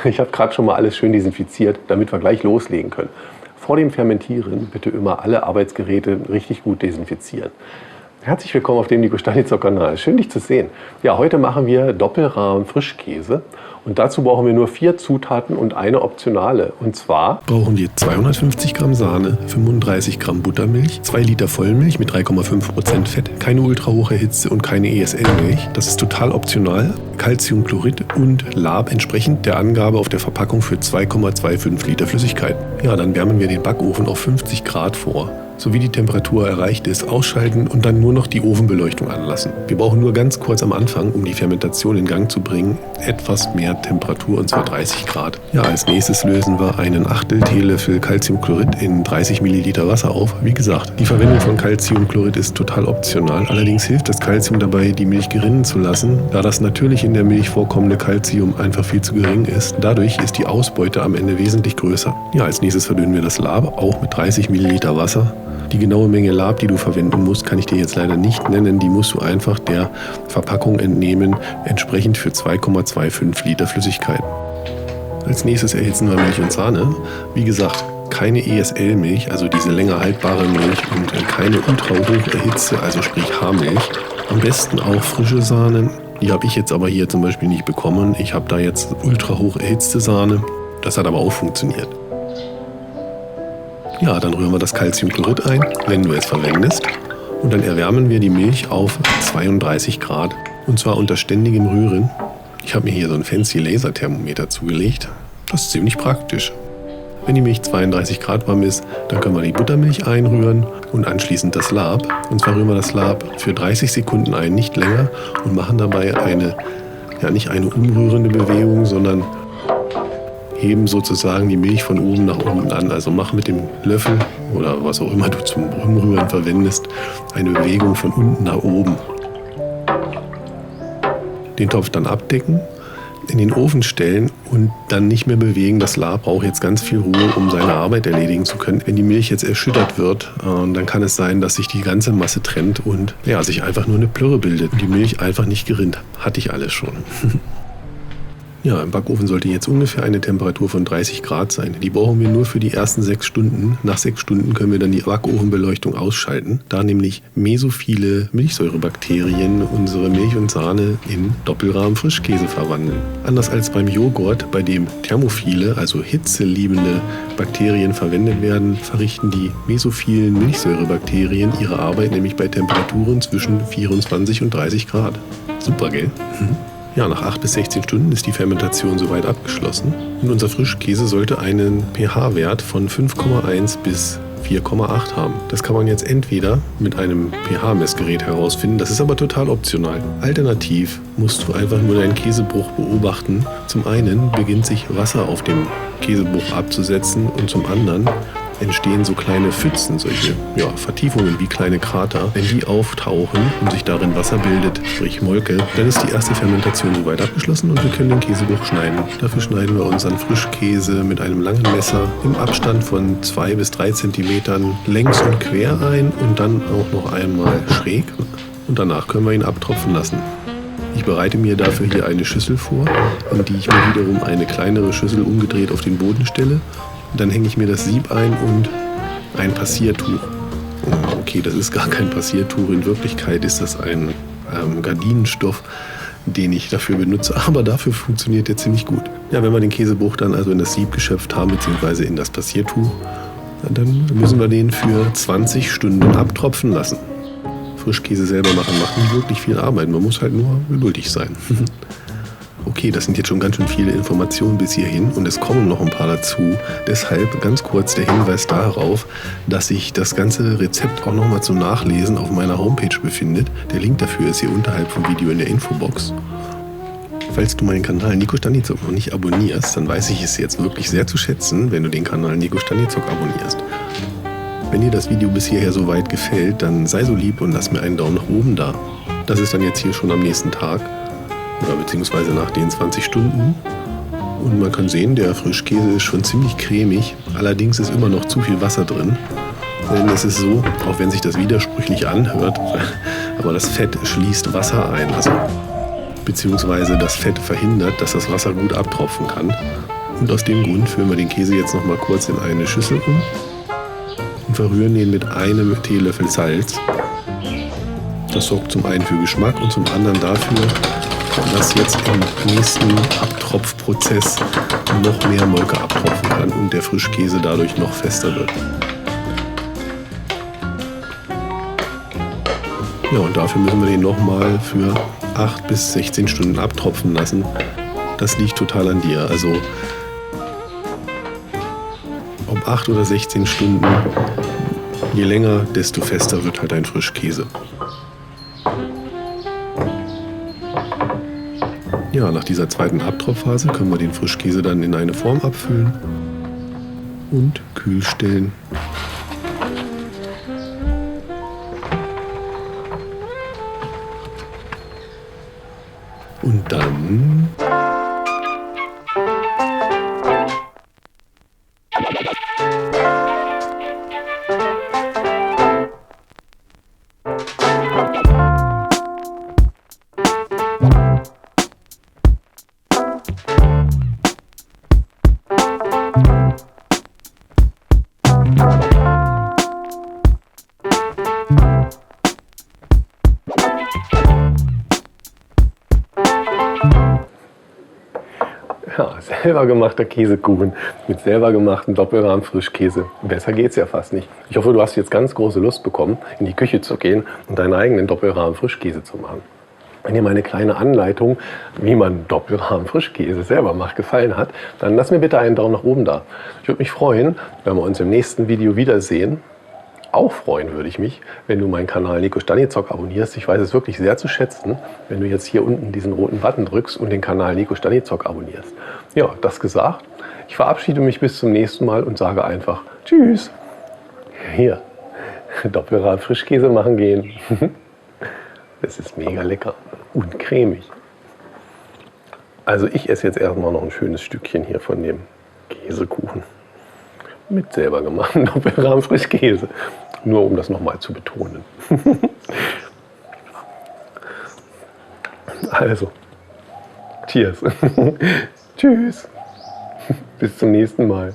Ich habe gerade schon mal alles schön desinfiziert, damit wir gleich loslegen können. Vor dem Fermentieren bitte immer alle Arbeitsgeräte richtig gut desinfizieren. Herzlich willkommen auf dem Nico Staniszuk Kanal. Schön, dich zu sehen. Ja, heute machen wir Doppelrahmen Frischkäse. Und dazu brauchen wir nur 4 Zutaten und eine optionale. Und zwar brauchen wir 250 Gramm Sahne, 35 Gramm Buttermilch, 2 Liter Vollmilch mit 3,5% Fett, keine ultrahohe Hitze und keine ESL-Milch. Das ist total optional. Calciumchlorid und Lab entsprechend der Angabe auf der Verpackung für 2,25 Liter Flüssigkeit. Ja, dann wärmen wir den Backofen auf 50 Grad vor. Sowie die Temperatur erreicht ist, ausschalten und dann nur noch die Ofenbeleuchtung anlassen. Wir brauchen nur ganz kurz am Anfang, um die Fermentation in Gang zu bringen, etwas mehr Temperatur, und zwar 30 Grad. Ja, als nächstes lösen wir einen Achtel Teelöffel Calciumchlorid in 30 Milliliter Wasser auf. Wie gesagt, die Verwendung von Calciumchlorid ist total optional. Allerdings hilft das Calcium dabei, die Milch gerinnen zu lassen, da das natürlich in der Milch vorkommende Calcium einfach viel zu gering ist. Dadurch ist die Ausbeute am Ende wesentlich größer. Ja, als nächstes verdünnen wir das Lab, auch mit 30 Milliliter Wasser. Die genaue Menge Lab, die du verwenden musst, kann ich dir jetzt leider nicht nennen. Die musst du einfach der Verpackung entnehmen, entsprechend für 2,25 Liter Flüssigkeit. Als nächstes erhitzen wir Milch und Sahne. Wie gesagt, keine ESL-Milch, also diese länger haltbare Milch, und keine ultrahohe Hitze, also sprich Haarmilch. Am besten auch frische Sahne. Die habe ich jetzt aber hier zum Beispiel nicht bekommen. Ich habe da jetzt ultrahoch erhitzte Sahne. Das hat aber auch funktioniert. Ja, dann rühren wir das Calciumchlorid ein, wenn du es verwendest. Und dann erwärmen wir die Milch auf 32 Grad. Und zwar unter ständigem Rühren. Ich habe mir hier so ein fancy Laserthermometer zugelegt. Das ist ziemlich praktisch. Wenn die Milch 32 Grad warm ist, dann können wir die Buttermilch einrühren und anschließend das Lab. Und zwar rühren wir das Lab für 30 Sekunden ein, nicht länger, und machen dabei nicht eine umrührende Bewegung, sondern heben sozusagen die Milch von oben nach unten an. Also mach mit dem Löffel oder was auch immer du zum Umrühren verwendest, eine Bewegung von unten nach oben. Den Topf dann abdecken, in den Ofen stellen und dann nicht mehr bewegen. Das Lab braucht jetzt ganz viel Ruhe, um seine Arbeit erledigen zu können. Wenn die Milch jetzt erschüttert wird, dann kann es sein, dass sich die ganze Masse trennt und sich einfach nur eine Plörre bildet. Die Milch einfach nicht gerinnt. Hatte ich alles schon. Ja, im Backofen sollte jetzt ungefähr eine Temperatur von 30 Grad sein. Die brauchen wir nur für die ersten 6 Stunden. Nach 6 Stunden können wir dann die Backofenbeleuchtung ausschalten, da nämlich mesophile Milchsäurebakterien unsere Milch und Sahne in Doppelrahmen Frischkäse verwandeln. Anders als beim Joghurt, bei dem thermophile, also hitzeliebende Bakterien verwendet werden, verrichten die mesophilen Milchsäurebakterien ihre Arbeit nämlich bei Temperaturen zwischen 24 und 30 Grad. Super, gell? Ja, nach 8 bis 16 Stunden ist die Fermentation soweit abgeschlossen und unser Frischkäse sollte einen pH-Wert von 5,1 bis 4,8 haben. Das kann man jetzt entweder mit einem pH-Messgerät herausfinden, das ist aber total optional. Alternativ musst du einfach nur deinen Käsebruch beobachten. Zum einen beginnt sich Wasser auf dem Käsebruch abzusetzen und zum anderen entstehen so kleine Pfützen, solche Vertiefungen wie kleine Krater. Wenn die auftauchen und sich darin Wasser bildet, sprich Molke, dann ist die erste Fermentation soweit abgeschlossen und wir können den Käsebruch schneiden. Dafür schneiden wir unseren Frischkäse mit einem langen Messer im Abstand von 2 bis 3 Zentimetern längs und quer ein und dann auch noch einmal schräg. Und danach können wir ihn abtropfen lassen. Ich bereite mir dafür hier eine Schüssel vor, in die ich mir wiederum eine kleinere Schüssel umgedreht auf den Boden stelle. Dann hänge ich mir das Sieb ein und ein Passiertuch. Okay, das ist gar kein Passiertuch. In Wirklichkeit ist das ein Gardinenstoff, den ich dafür benutze. Aber dafür funktioniert der ziemlich gut. Ja, wenn wir den Käsebruch dann also in das Sieb geschöpft haben, beziehungsweise in das Passiertuch, dann müssen wir den für 20 Stunden abtropfen lassen. Frischkäse selber machen macht nicht wirklich viel Arbeit. Man muss halt nur geduldig sein. Okay, das sind jetzt schon ganz schön viele Informationen bis hierhin und es kommen noch ein paar dazu. Deshalb ganz kurz der Hinweis darauf, dass sich das ganze Rezept auch nochmal zum Nachlesen auf meiner Homepage befindet. Der Link dafür ist hier unterhalb vom Video in der Infobox. Falls du meinen Kanal Nico Staniszuk noch nicht abonnierst, dann weiß ich es jetzt wirklich sehr zu schätzen, wenn du den Kanal Nico Staniszuk abonnierst. Wenn dir das Video bis hierher so weit gefällt, dann sei so lieb und lass mir einen Daumen nach oben da. Das ist dann jetzt hier schon am nächsten Tag. Oder beziehungsweise nach den 20 Stunden. Und man kann sehen, der Frischkäse ist schon ziemlich cremig. Allerdings ist immer noch zu viel Wasser drin. Denn es ist so, auch wenn sich das widersprüchlich anhört, aber das Fett schließt Wasser ein, also beziehungsweise das Fett verhindert, dass das Wasser gut abtropfen kann. Und aus dem Grund füllen wir den Käse jetzt noch mal kurz in eine Schüssel um und verrühren ihn mit einem Teelöffel Salz. Das sorgt zum einen für Geschmack und zum anderen dafür, dass jetzt im nächsten Abtropfprozess noch mehr Molke abtropfen kann und der Frischkäse dadurch noch fester wird. Ja, und dafür müssen wir den nochmal für 8 bis 16 Stunden abtropfen lassen. Das liegt total an dir. Also ob 8 oder 16 Stunden, je länger, desto fester wird halt ein Frischkäse. Ja, nach dieser zweiten Abtropfphase können wir den Frischkäse dann in eine Form abfüllen und kühl stellen. Und dann ja, selber gemachter Käsekuchen mit selber gemachten Doppelrahm-Frischkäse. Besser geht's ja fast nicht. Ich hoffe, du hast jetzt ganz große Lust bekommen, in die Küche zu gehen und deinen eigenen Doppelrahm-Frischkäse zu machen. Wenn dir meine kleine Anleitung, wie man Doppelrahm-Frischkäse selber macht, gefallen hat, dann lass mir bitte einen Daumen nach oben da. Ich würde mich freuen, wenn wir uns im nächsten Video wiedersehen. Auch freuen würde ich mich, wenn du meinen Kanal Nico Stanizock abonnierst. Ich weiß es wirklich sehr zu schätzen, wenn du jetzt hier unten diesen roten Button drückst und den Kanal Nico Stanizock abonnierst. Ja, das gesagt. Ich verabschiede mich bis zum nächsten Mal und sage einfach Tschüss. Hier, Doppelrahm Frischkäse machen gehen. Das ist mega lecker und cremig. Also ich esse jetzt erstmal noch ein schönes Stückchen hier von dem Käsekuchen. Mit selber gemachten Doppelrahm Frischkäse. Nur um das nochmal zu betonen. Also, cheers. Tschüss. Bis zum nächsten Mal.